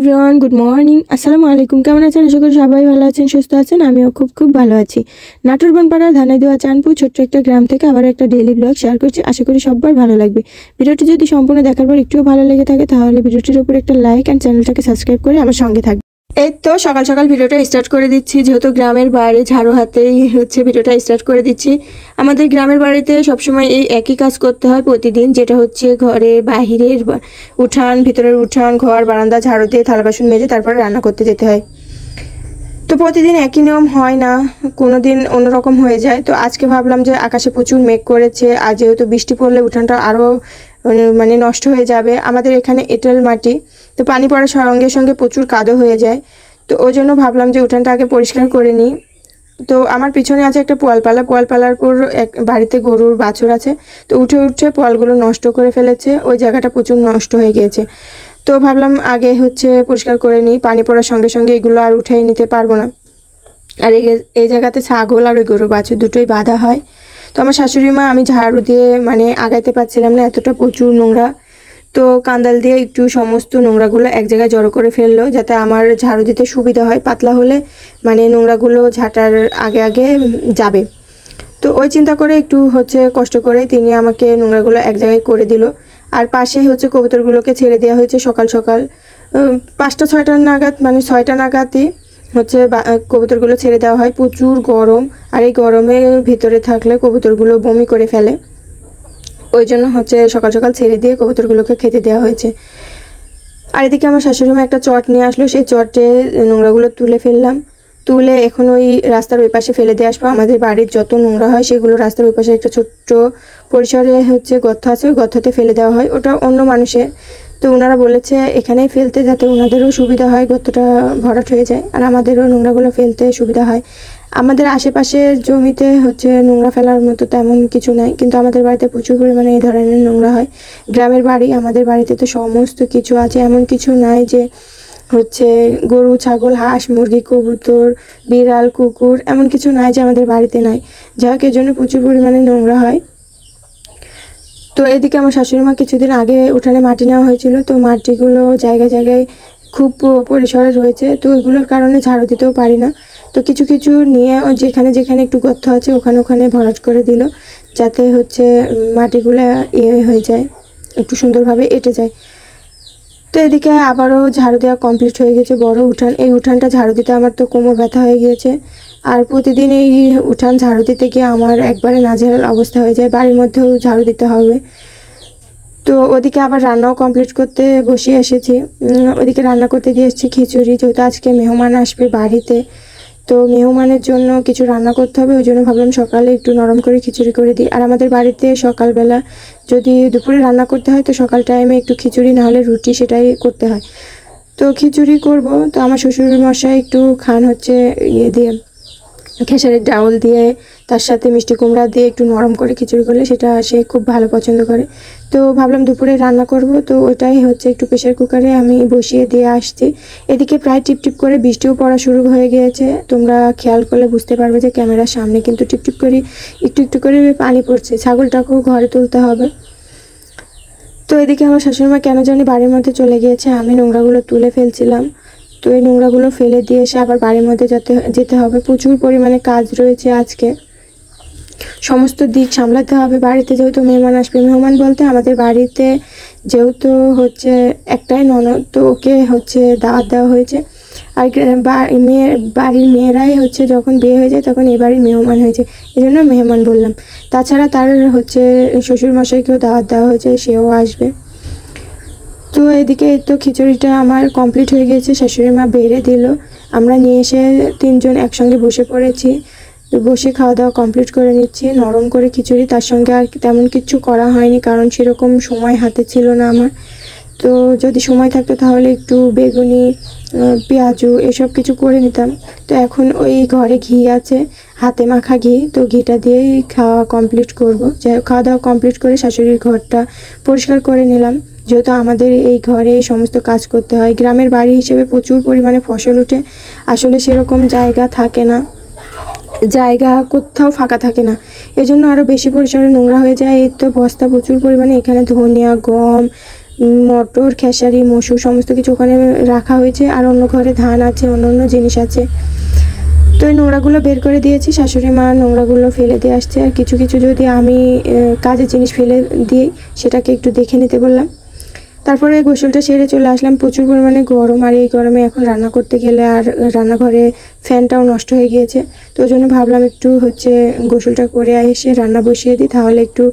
Everyone, good morning, আসসালামু আলাইকুম। কেমন আছেন? আশা করি সবাই ভালো আছেন, সুস্থ আছেন। আমিও খুব ভালো আছি। নাটোর বনপাড়ার ধানাইদুয়া চাঁদপুর ছোট্ট একটা গ্রাম থেকে আবার একটা ডেইলি ব্লগ শেয়ার করছি। আশা করি সবার ভালো লাগবে। ভিডিওটি যদি সম্পূর্ণ দেখার পর একটুও ভালো লেগে থাকে তাহলে ভিডিওটির উপর একটা লাইক অ্যান্ড চ্যানেলটাকে সাবস্ক্রাইব করে আমার সঙ্গে থাকবে। এই তো সকাল সকাল ভিডিওটা স্টার্ট করে দিচ্ছি, যেহেতু গ্রামের বাইরে ঝাড়ু হাতেই ভিডিওটা স্টার্ট করে দিচ্ছি। আমাদের গ্রামের বাড়িতে সবসময় এই একই কাজ করতে হয় প্রতিদিন, যেটা হচ্ছে ঘরে বাহিরের উঠান, ভিতরের উঠান, ঘর, বারান্দা ঝাড়ু দিয়ে থালা বাসন মেজে তারপরে রান্না করতে যেতে হয়। তো প্রতিদিন একই নিয়ম হয় না, কোনো দিন অন্যরকম হয়ে যায়। তো আজকে ভাবলাম যে আকাশে প্রচুর মেঘ করেছে, আর যেহেতু বৃষ্টি পড়লে উঠানটা আরও নষ্ট হয়ে যাবে। আমাদের এখানে এঁটেল মাটি, তো পানি পড়ার সঙ্গে সঙ্গে প্রচুর কাদো হয়ে যায়। তো ওই জন্য ভাবলাম যে উঠানটা আগে পরিষ্কার করে নিই। তো আমার পিছনে আছে একটা পোয়ালপালার পর এক বাড়িতে গরুর বাছুর আছে। তো উঠে পোয়ালগুলো নষ্ট করে ফেলেছে, ওই জায়গাটা প্রচুর নষ্ট হয়ে গিয়েছে। তো ভাবলাম আগে পরিষ্কার করে নিই, পানি পড়ার সঙ্গে সঙ্গে এগুলো আর উঠে নিতে পারবো না। আর এই জায়গাতে ছাগল আর ওই গরু বাছুর দুটোই বাঁধা হয়। তো আমার শাশুড়ি মা, আমি ঝাড়ু দিয়ে আগাইতে পারছিলাম না, এতটা প্রচুর নোংরা। তো কান্দাল দিয়ে একটু সমস্ত নোংরাগুলো এক জায়গায় জড়ো করে ফেললো, যাতে আমার ঝাড়ু দিতে সুবিধা হয়। পাতলা হলে নোংরাগুলো ঝাঁটার আগে যাবে। তো ওই চিন্তা করে একটু কষ্ট করে তিনি আমাকে নোংরাগুলো এক জায়গায় করে দিল। আর পাশে কবুতরগুলোকে ছেড়ে দেওয়া হয়েছে সকাল সকাল 5টা-6টা নাগাদ, 6টা নাগাদই কবুতরগুলো ছেড়ে দেওয়া হয়। প্রচুর গরম, আর এই গরমের ভিতরে থাকলে কবুতরগুলো বমি করে ফেলে। ওই জন্য সকাল সকাল ছেড়ে দিয়ে কবুতরগুলোকে খেতে দেওয়া হয়েছে। আর এদিকে আমার শাশুড়ি মা একটা চট নিয়ে আসলো, সেই চটে নোংরাগুলো তুলে ফেললাম। তুলে এখন ওই রাস্তার ওই পাশে ফেলে দিয়ে আসবো। আমাদের বাড়ির যত নোংরা হয় সেগুলো রাস্তার ওই পাশে একটা ছোট্ট পরিসরে গর্ত আছে, ওই গর্ততে ফেলে দেওয়া হয়। ওটা অন্য মানুষের, তো ওনারা বলেছে এখানেই ফেলতে, যাতে ওনাদেরও সুবিধা হয়, গর্তটা ভরাট হয়ে যায় আর আমাদেরও নোংরাগুলো ফেলতে সুবিধা হয়। আমাদের আশেপাশের জমিতে নোংরা ফেলার মতো তেমন কিছু নাই, কিন্তু আমাদের বাড়িতে প্রচুর পরিমাণে এই ধরনের নোংরা হয়। গ্রামের বাড়ি, আমাদের বাড়িতে তো সমস্ত কিছু আছে, এমন কিছু নাই যে গরু, ছাগল, হাঁস, মুরগি, কবুতর, বিড়াল, কুকুর, এমন কিছু নাই যে আমাদের বাড়িতে নাই। যাই হোক, এর জন্য প্রচুর পরিমাণে নোংরা হয়। তো এদিকে আমার শাশুড়ি মা কিছুদিন আগে উঠানে মাটি নেওয়া হয়েছিল, তো মাটিগুলো জায়গায় খুব পরিসরে রয়েছে। তো ওইগুলোর কারণে ঝাড়ু দিতেও পারি না। তো কিছু নিয়ে যেখানে একটু গর্ত আছে ওখানে ভরাট করে দিল, যাতে মাটিগুলো হয়ে যায়, একটু সুন্দরভাবে এঁটে যায়। তো এদিকে আবারও ঝাড়ু দেওয়া কমপ্লিট হয়ে গেছে। বড় উঠান, এই উঠানটা ঝাড়ু দিতে আমার তো কোমর ব্যথা হয়ে গিয়েছে। আর প্রতিদিন এই উঠান ঝাড়ু দিতে গিয়ে আমার একবারে নাজেহাল অবস্থা হয়ে যায়। বাড়ির মধ্যেও ঝাড়ু দিতে হবে। তো ওদিকে আবার রান্নাও কমপ্লিট করতে বসে এসেছি। ওদিকে রান্না করতে দিয়ে এসেছি খিচুড়ি, যেহেতু আজকে মেহমান আসবে বাড়িতে। তো মেহমানের জন্য কিছু রান্না করতে হবে, ওই জন্য ভাবলাম সকালে একটু নরম করে খিচুড়ি করে দিই। আর আমাদের বাড়িতে সকালবেলা যদি দুপুরে রান্না করতে হয় তো সকাল টাইমে একটু খিচুড়ি, না হলে রুটি, সেটাই করতে হয়। তো খিচুড়ি করব। তো আমার শ্বশুর মশাই একটু খান ইয়ে দিয়ে, খেসারির ডাউল দিয়ে, তার সাথে মিষ্টি কুমড়া দিয়ে একটু নরম করে খিচুড়ি করলে সেটা সে খুব ভালো পছন্দ করে। তো ভাবলাম দুপুরে রান্না করব, তো ওটাই একটু প্রেশার কুকারে আমি বসিয়ে দিয়ে আসছি। এদিকে প্রায় টিপটিপ করে বৃষ্টিও পড়া শুরু হয়ে গিয়েছে। তোমরা খেয়াল করলে বুঝতে পারবে যে ক্যামেরার সামনে কিন্তু টিপটিপ করে একটু করে পানি পড়ছে। ছাগলটাকেও ঘরে তুলতে হবে। তো এদিকে আমার শাশুড়িমা কেন জানি বাড়ির মধ্যে চলে গিয়েছে, আমি নোংরাগুলো তুলে ফেলছিলাম। তো এই নোংরাগুলো ফেলে দিয়ে এসে আবার বাড়ির মধ্যে যেতে হবে। প্রচুর পরিমাণে কাজ রয়েছে আজকে, সমস্ত দিক সামলাতে হবে। বাড়িতে যেহেতু মেহমান আসবে, মেহমান বলতে আমাদের বাড়িতে যেহেতু একটাই ননদ, তো ওকে দাওয়াত দেওয়া হয়েছে। আর বাড়ির মেয়েরাই যখন বিয়ে হয়ে যায় তখন এই বাড়ির মেহমান হয়েছে, এই জন্য মেহমান বললাম। তাছাড়া তার শ্বশুরমশাইকেও দাওয়াত দেওয়া হয়েছে, সেও আসবে। তো এদিকে তো খিচুড়িটা আমার কমপ্লিট হয়ে গেছে, শাশুড়ি মা বেড়ে দিল। আমরা নিয়ে এসে 3জন একসঙ্গে বসে পড়েছি। বসে খাওয়া দাওয়া কমপ্লিট করে নিচ্ছি। নরম করে খিচুড়ি, তার সঙ্গে আর তেমন কিছু করা হয়নি, কারণ সেরকম সময় হাতে ছিল না আমার। তো যদি সময় থাকতো তাহলে একটু বেগুনি, পেঁয়াজু এসব কিছু করে নিতাম। তো এখন ওই ঘরে ঘি আছে, হাতে মাখা ঘি, তো ঘিটা দিয়েই খাওয়া কমপ্লিট করব। খাওয়া দাওয়া কমপ্লিট করে শাশুড়ির ঘরটা পরিষ্কার করে নিলাম, যেহেতু আমাদের এই ঘরে সমস্ত কাজ করতে হয়। গ্রামের বাড়ি হিসেবে প্রচুর পরিমাণে ফসল ওঠে, আসলে সেরকম জায়গা থাকে না, জায়গা কোথাও ফাঁকা থাকে না, এজন্য আরও বেশি পরিসরে নোংরা হয়ে যায়। এই তো বস্তা প্রচুর পরিমাণে, এখানে ধনিয়া, গম, মটর, খেসারি, মসুর সমস্ত কিছু ওখানে রাখা হয়েছে, আর অন্য ঘরে ধান আছে, অন্য অন্য জিনিস আছে। তো এই নোংরাগুলো বের করে দিয়েছি, শাশুড়ি মা নোংরাগুলো ফেলে দিয়ে আসছে, আর কিছু কিছু যদি আমি কাজের জিনিস ফেলে দিই সেটাকে একটু দেখে নিতে বললাম। তারপরে গোসলটা সেরে চলে আসলাম। প্রচুর পরিমাণে গরম, আর এই গরমে এখন রান্না করতে গেলে আর রান্নাঘরে ফ্যানটাও নষ্ট হয়ে গিয়েছে, তো ওই জন্য ভাবলাম একটু গোসলটা করে এসে রান্না বসিয়ে দিই, তাহলে একটু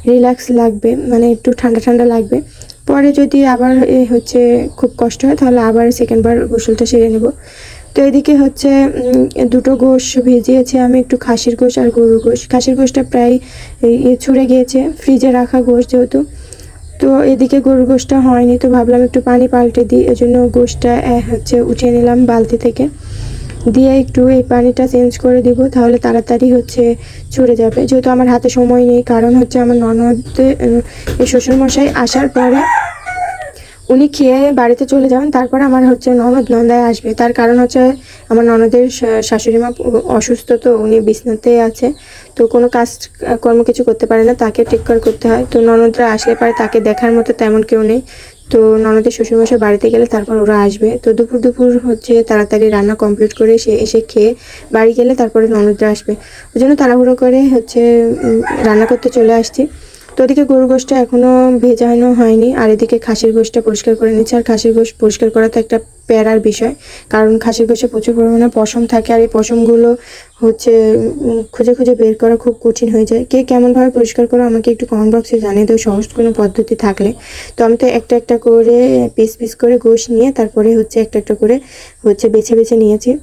রিল্যাক্স লাগবে, মানে একটু ঠান্ডা ঠান্ডা লাগবে। পরে যদি আবার খুব কষ্ট হয় তাহলে আবার সেকেন্ডবার গোসলটা সেরে নেব। তো এদিকে দুটো গোশ ভিজিয়েছি আমি, একটু খাসির গোশ আর গরুর গোশ। খাসির গোশটা প্রায় ছুঁড়ে গিয়েছে, ফ্রিজে রাখা গোশ যেহেতু। তো এদিকে গরুর গোশটা হয়নি, তো ভাবলাম একটু পানি পাল্টে দিই, এজন্য গোশটা উঠিয়ে নিলাম বালতি থেকে, দিয়ে একটু এই পানিটা চেঞ্জ করে দিব, তাহলে তাড়াতাড়ি ছুড়ে যাবে। যেহেতু আমার হাতে সময় নেই, কারণ আমার ননদ শ্বশুরমশাই আসার পরে উনি খেয়ে বাড়িতে চলে যাবেন, তারপরে আমার ননদায় আসবে। তার কারণ আমার ননদের শাশুড়ি মা অসুস্থ, তো উনি বিছনাতে আছে, তো কোনো কাজ কর্ম কিছু করতে পারে না, তাকে টেক কেয়ার করতে হয়। তো ননদরা আসলে পারে তাকে দেখার মতো তেমন কেউ নেই। তো ননদের শ্বশুরমশাই বাড়িতে গেলে তারপর ওরা আসবে। তো দুপুর দুপুর তাড়াতাড়ি রান্না কমপ্লিট করে সে এসে খেয়ে বাড়ি গেলে তারপরে ননদরা আসবে, ওই জন্য তাড়াহুড়ো করে রান্না করতে চলে আসছি। তো ওদিকে গরুর গোশটা এখনও ভেজানো হয়নি, আর এদিকে খাসির গোশটা পরিষ্কার করে নিচ্ছে। আর খাসির গোশ পরিষ্কার করা তো একটা প্যারার বিষয়, কারণ খাসির গোশে প্রচুর পরিমাণে পশম থাকে, আর এই পশমগুলো খুঁজে খুঁজে বের করা খুব কঠিন হয়ে যায়। কে কেমনভাবে পরিষ্কার করো আমাকে একটু কমেন্ট বক্সে জানিয়ে দাও, সহজ কোনো পদ্ধতি থাকলে। তো আমি তো একটা একটা করে পিস পিস করে গোশ নিয়ে তারপরে একটা একটা করে বেছে বেছে নিয়েছি।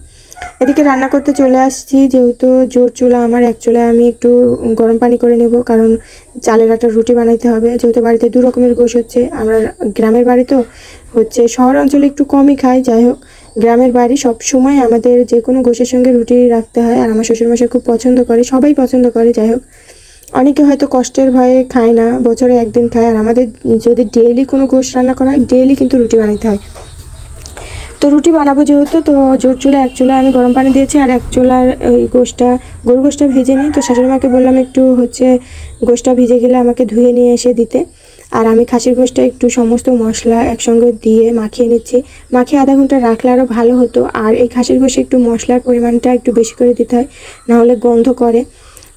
এদিকে রান্না করতে চলে আসছি, যেহেতু জোর চুলা আমার, এক চুলায় আমি একটু গরম পানি করে নেব, কারণ চালের আটার রুটি বানাইতে হবে। যেহেতু বাড়িতে দু রকমের গোশ আমরা গ্রামের বাড়ি তো শহর অঞ্চলে একটু কমই খাই, যাই হোক গ্রামের বাড়ি সব সময় আমাদের যে কোনো গোশের সঙ্গে রুটি রাখতে হয়, আর আমার শ্বশুরমশাই খুব পছন্দ করে, সবাই পছন্দ করে। যাই হোক অনেকে হয়তো কষ্টের ভয়ে খায় না, বছরে একদিন খায়, আর আমাদের যদি ডেইলি কোনো গোশ রান্না করা হয়, ডেইলি কিন্তু রুটি বানাইতে হয়। তো রুটি বানাবো যেহেতু, তো জোর চুলা এক চুলা আমি গরম পানি দিয়েছি, আর এক চুলার ওই গরু গোশটা ভেজে নিই। তো শাশুড়িমাকে বললাম একটু গোশটা ভিজে গেলে আমাকে ধুয়ে নিয়ে এসে দিতে। আর আমি খাসির গোশটা একটু সমস্ত মশলা একসঙ্গে দিয়ে মাখিয়ে নিচ্ছি, মাখিয়ে আধা ঘন্টা রাখলে আরও ভালো হতো। আর এই খাসির গোশে একটু মশলার পরিমাণটা একটু বেশি করে দিতে হয়, নাহলে গন্ধ করে।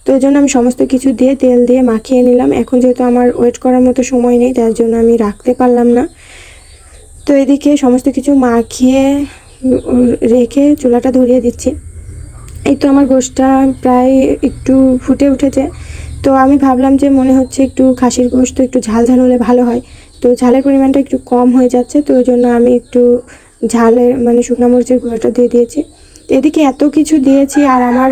তো ওই জন্য আমি সমস্ত কিছু দিয়ে তেল দিয়ে মাখিয়ে নিলাম। এখন যেহেতু আমার ওয়েট করার মতো সময় নেই, তার জন্য আমি রাখতে পারলাম না। তো এদিকে সমস্ত কিছু মাখিয়ে রেখে চুলাটা ধরিয়ে দিচ্ছি। এই তো আমার গোশটা প্রায় একটু ফুটে উঠেছে। তো আমি ভাবলাম যে মনে হচ্ছে একটু খাসির গোশ তো একটু ঝাল ঝাল হলে ভালো হয়, তো ঝালের পরিমাণটা একটু কম হয়ে যাচ্ছে, তো ওই জন্য আমি একটু ঝালের শুকনো মরিচের গুঁড়োটা দিয়ে দিয়েছি। এদিকে এত কিছু দিয়েছি, আর আমার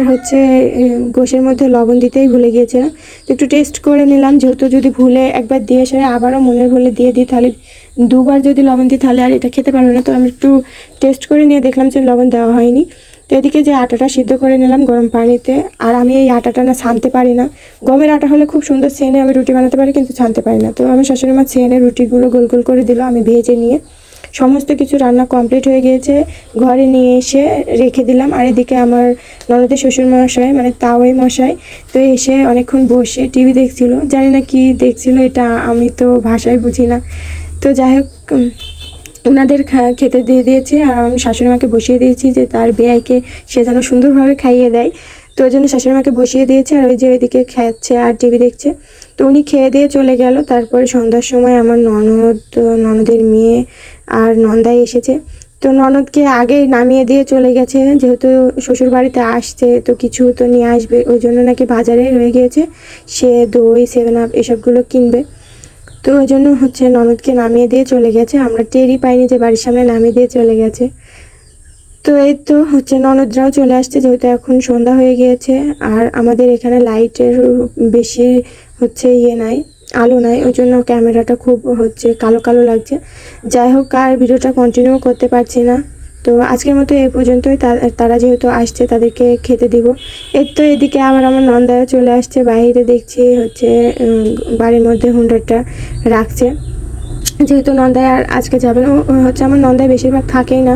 গোশের মধ্যে লবণ দিতেই ভুলে গিয়েছিলাম, তো একটু টেস্ট করে নিলাম। যেহেতু যদি ভুলে একবার দিয়ে সেরে আবারও মনের ভুলে দিয়ে দিই, তাহলে দুবার যদি লবণ দিই তাহলে আর এটা খেতে পারবো না। তো আমি একটু টেস্ট করে নিয়ে দেখলাম যে লবণ দেওয়া হয়নি। তো এদিকে যে আটাটা সিদ্ধ করে নিলাম গরম পানিতে, আর আমি এই আটাটা না ছানতে পারি না। গমের আটা হলে খুব সুন্দর ছেনে আমি রুটি বানাতে পারি, কিন্তু ছানতে পারি না। তো আমি শাশুড়ি মা ছেনে রুটিগুলো গোল গোল করে দিল, আমি ভেজে নিয়ে সমস্ত কিছু রান্না কমপ্লিট হয়ে গিয়েছে, ঘরে নিয়ে এসে রেখে দিলাম। আর এদিকে আমার ননদের শ্বশুর মশাই তাওয়াই মশাই তো এসে অনেকক্ষণ বসে টিভি দেখছিল, জানি না কি দেখছিল, এটা আমি তো ভাষায় বুঝি না। তো যাই হোক ওনাদের খেতে দিয়ে দিয়েছে, আর আমি শাশুড়িমাকে বসিয়ে দিয়েছি যে তার বেয়াইকে সে যেন সুন্দরভাবে খাইয়ে দেয়। তো ওই জন্য শাশুড়িমাকে বসিয়ে দিয়েছে, আর ওই যে ওইদিকে খাচ্ছে আর টিভি দেখছে। তো উনি খেয়ে দিয়ে চলে গেল। তারপরে সন্ধ্যার সময় আমার ননদের মেয়ে আর নন্দাই এসেছে। তো ননদকে আগেই নামিয়ে দিয়ে চলে গেছে, যেহেতু শ্বশুর বাড়িতে আসছে তো কিছু তো নিয়ে আসবে, ওই জন্য নাকি বাজারে রয়ে গিয়েছে, সে দই 7 আপ এসবগুলো কিনবে। তো ওই জন্য ননদকে নামিয়ে দিয়ে চলে গেছে, আমরা টেরই পাইনি যে বাড়ির সামনে নামিয়ে দিয়ে চলে গেছে। তো এই তো ননদরাও চলে আসছে, যেহেতু এখন সন্ধ্যা হয়ে গিয়েছে, আর আমাদের এখানে লাইটের বেশি নাই, আলো নাই, ওই জন্য ক্যামেরাটা খুব কালো কালো লাগছে। যাই হোক আর ভিডিওটা কন্টিনিউ করতে পারছি না। তো আজকের মতো এই পর্যন্তই। তারা যেহেতু আসছে তাদেরকে খেতে দিব। এর তো এদিকে আবার আমার নন্দারা চলে আসছে, বাইরে দেখছি বাড়ির মধ্যে হুন্ডারটা রাখছে। যেহেতু নন্দায় আর আজকে যাবে না, হচ্ছে আমার নন্দায় বেশিরভাগ থাকেই না,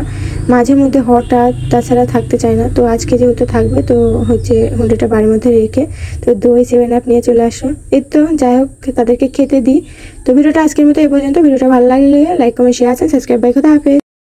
মাঝে মধ্যে হঠাৎ, তাছাড়া থাকতে চায় না। তো আজকে যেহেতু থাকবে তো হচ্ছে হুন্ডিটা বাড়ির মধ্যে রেখে তো দই 7 আপ নিয়ে চলে আসলো। এই তো যাই হোক তাদেরকে খেতে দিই। তো ভিডিওটা আজকের মতো এই পর্যন্ত। ভিডিওটা ভালো লাগলে like comment share subscribe bye, কথা হাফেজ।